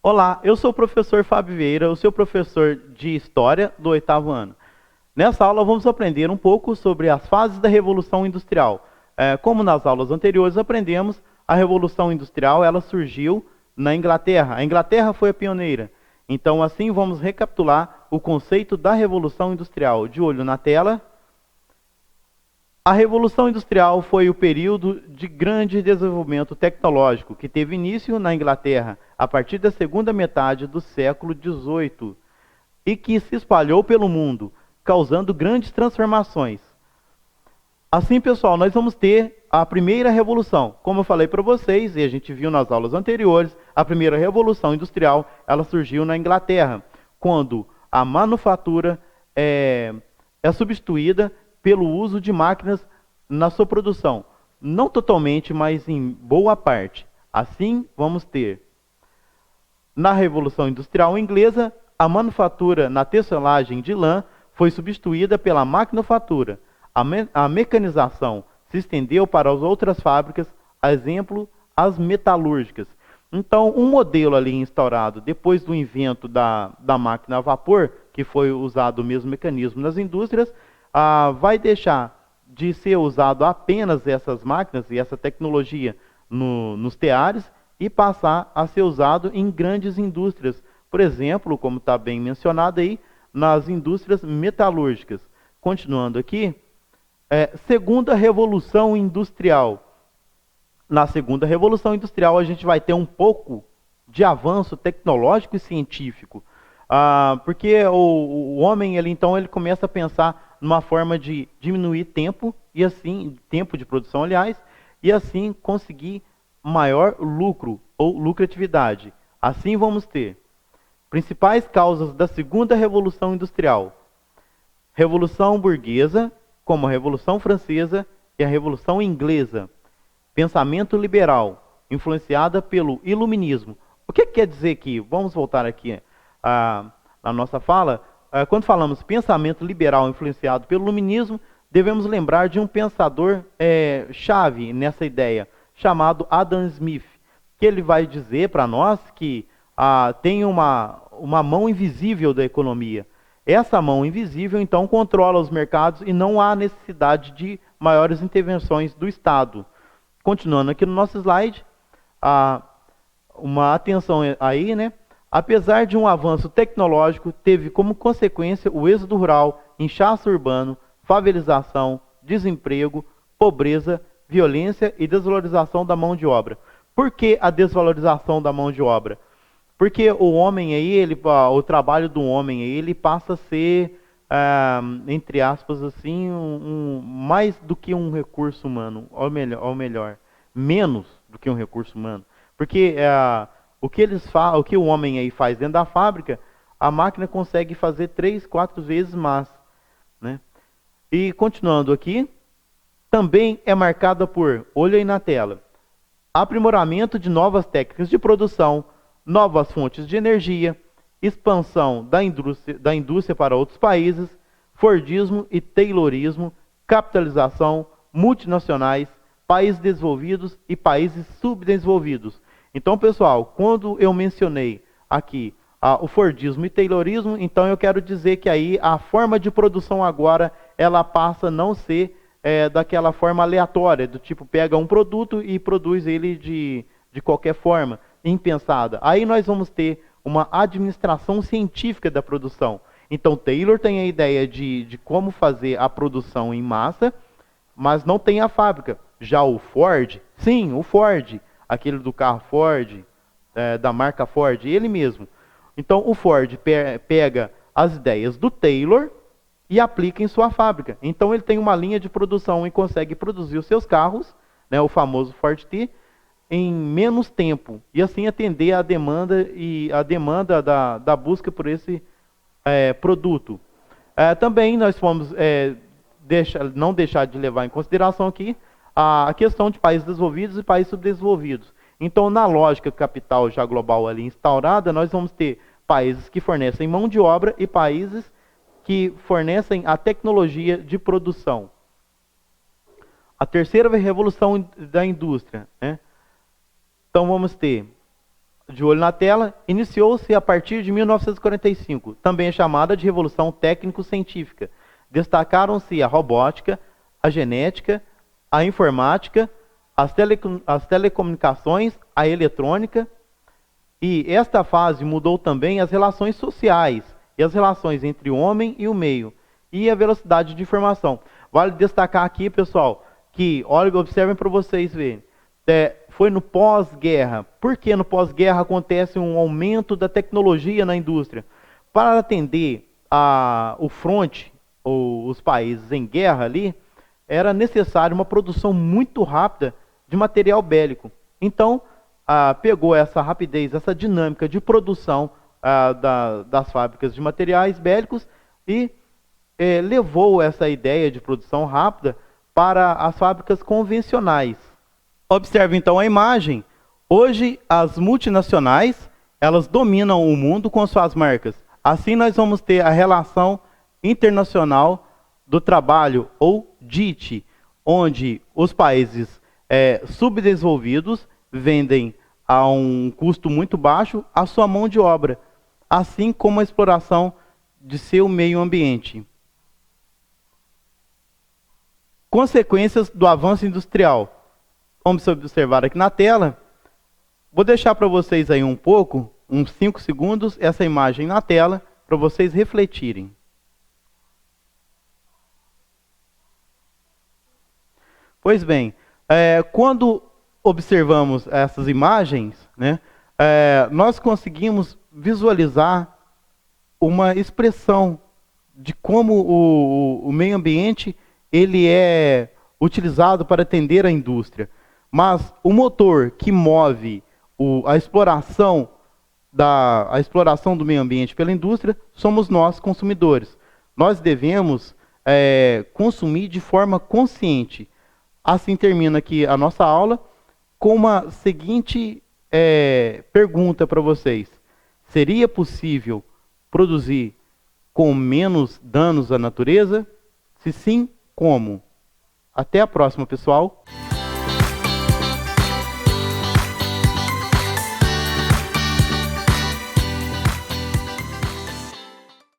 Olá, eu sou o professor Fábio Vieira, o seu professor de História do 8º ano. Nessa aula vamos aprender um pouco sobre as fases da Revolução Industrial. Como nas aulas anteriores aprendemos, a Revolução Industrial ela surgiu na Inglaterra. A Inglaterra foi a pioneira. Então assim vamos recapitular o conceito da Revolução Industrial. De olho na tela. A Revolução Industrial foi o período de grande desenvolvimento tecnológico que teve início na Inglaterra a partir da segunda metade do século XVIII e que se espalhou pelo mundo, causando grandes transformações. Assim, pessoal, nós vamos ter a primeira revolução. Como eu falei para vocês, e a gente viu nas aulas anteriores, a primeira revolução industrial ela surgiu na Inglaterra, quando a manufatura é substituída pelo uso de máquinas na sua produção. Não totalmente, mas em boa parte. Assim, vamos ter, na Revolução Industrial Inglesa, a manufatura na tecelagem de lã foi substituída pela maquinofatura. A mecanização se estendeu para as outras fábricas, a exemplo, as metalúrgicas. Então, um modelo ali instaurado depois do invento da máquina a vapor, que foi usado o mesmo mecanismo nas indústrias, vai deixar de ser usado apenas essas máquinas e essa tecnologia nos teares e passar a ser usado em grandes indústrias. Por exemplo, como está bem mencionado aí, nas indústrias metalúrgicas. Continuando aqui, segunda revolução industrial. Na segunda revolução industrial a gente vai ter um pouco de avanço tecnológico e científico. Porque o homem ele começa a pensar numa forma de diminuir tempo e assim tempo de produção, aliás, e assim conseguir maior lucro ou lucratividade. Assim vamos ter principais causas da segunda revolução industrial: Revolução burguesa, como a Revolução Francesa e a Revolução Inglesa. Pensamento liberal, influenciada pelo iluminismo. O que quer dizer aqui? Vamos voltar aqui na nossa fala. Quando falamos pensamento liberal influenciado pelo iluminismo, devemos lembrar de um pensador chave nessa ideia, chamado Adam Smith, que ele vai dizer para nós que tem uma mão invisível da economia. Essa mão invisível, então, controla os mercados e não há necessidade de maiores intervenções do Estado. Continuando aqui no nosso slide, uma atenção aí, né? Apesar de um avanço tecnológico, teve como consequência o êxodo rural, inchaço urbano, favelização, desemprego, pobreza, violência e desvalorização da mão de obra. Por que a desvalorização da mão de obra? Porque o homem aí, o trabalho do homem aí, ele passa a ser, entre aspas, assim, mais do que um recurso humano, ou melhor, menos do que um recurso humano. Porque o que o homem aí faz dentro da fábrica, a máquina consegue fazer 3, 4 vezes mais, né? E continuando aqui, também é marcada por, olha aí na tela, aprimoramento de novas técnicas de produção, novas fontes de energia, expansão da indústria para outros países, Fordismo e Taylorismo, capitalização, multinacionais, países desenvolvidos e países subdesenvolvidos. Então, pessoal, quando eu mencionei aqui o Fordismo e Taylorismo, então eu quero dizer que aí a forma de produção agora, ela passa a não ser daquela forma aleatória, do tipo pega um produto e produz ele de qualquer forma, impensada. Aí nós vamos ter uma administração científica da produção. Então Taylor tem a ideia de como fazer a produção em massa, mas não tem a fábrica. Já o Ford, sim, o Ford, aquele do carro Ford, da marca Ford, ele mesmo. Então o Ford pega as ideias do Taylor e aplica em sua fábrica. Então ele tem uma linha de produção e consegue produzir os seus carros, né, o famoso Ford T, em menos tempo, e assim atender a demanda da busca por esse produto. Também nós vamos não deixar de levar em consideração aqui a questão de países desenvolvidos e países subdesenvolvidos. Então, na lógica capital já global ali instaurada, nós vamos ter países que fornecem mão de obra e países que fornecem a tecnologia de produção. A terceira revolução da indústria, né? Então vamos ter de olho na tela, iniciou-se a partir de 1945, também é chamada de Revolução Técnico-Científica. Destacaram-se a robótica, a genética, a informática, as telecomunicações, a eletrônica, e esta fase mudou também as relações sociais e as relações entre o homem e o meio, e a velocidade de informação. Vale destacar aqui, pessoal, que, olha, observem para vocês verem, foi no pós-guerra. Por que no pós-guerra acontece um aumento da tecnologia na indústria? Para atender o fronte, ou os países em guerra ali, era necessário uma produção muito rápida de material bélico. Então, pegou essa rapidez, essa dinâmica de produção das fábricas de materiais bélicos e levou essa ideia de produção rápida para as fábricas convencionais. Observe então a imagem. Hoje as multinacionais, elas dominam o mundo com suas marcas. Assim nós vamos ter a Relação Internacional do Trabalho, ou DIT, onde os países subdesenvolvidos vendem a um custo muito baixo a sua mão de obra, assim como a exploração de seu meio ambiente. Consequências do avanço industrial. Vamos observar aqui na tela. Vou deixar para vocês aí um pouco, uns 5 segundos, essa imagem na tela, para vocês refletirem. Pois bem, quando observamos essas imagens, né, nós conseguimos visualizar uma expressão de como o meio ambiente ele é utilizado para atender a indústria. Mas o motor que move a exploração do meio ambiente pela indústria somos nós, consumidores. Nós devemos consumir de forma consciente. Assim termina aqui a nossa aula com uma seguinte pergunta para vocês. Seria possível produzir com menos danos à natureza? Se sim, como? Até a próxima, pessoal!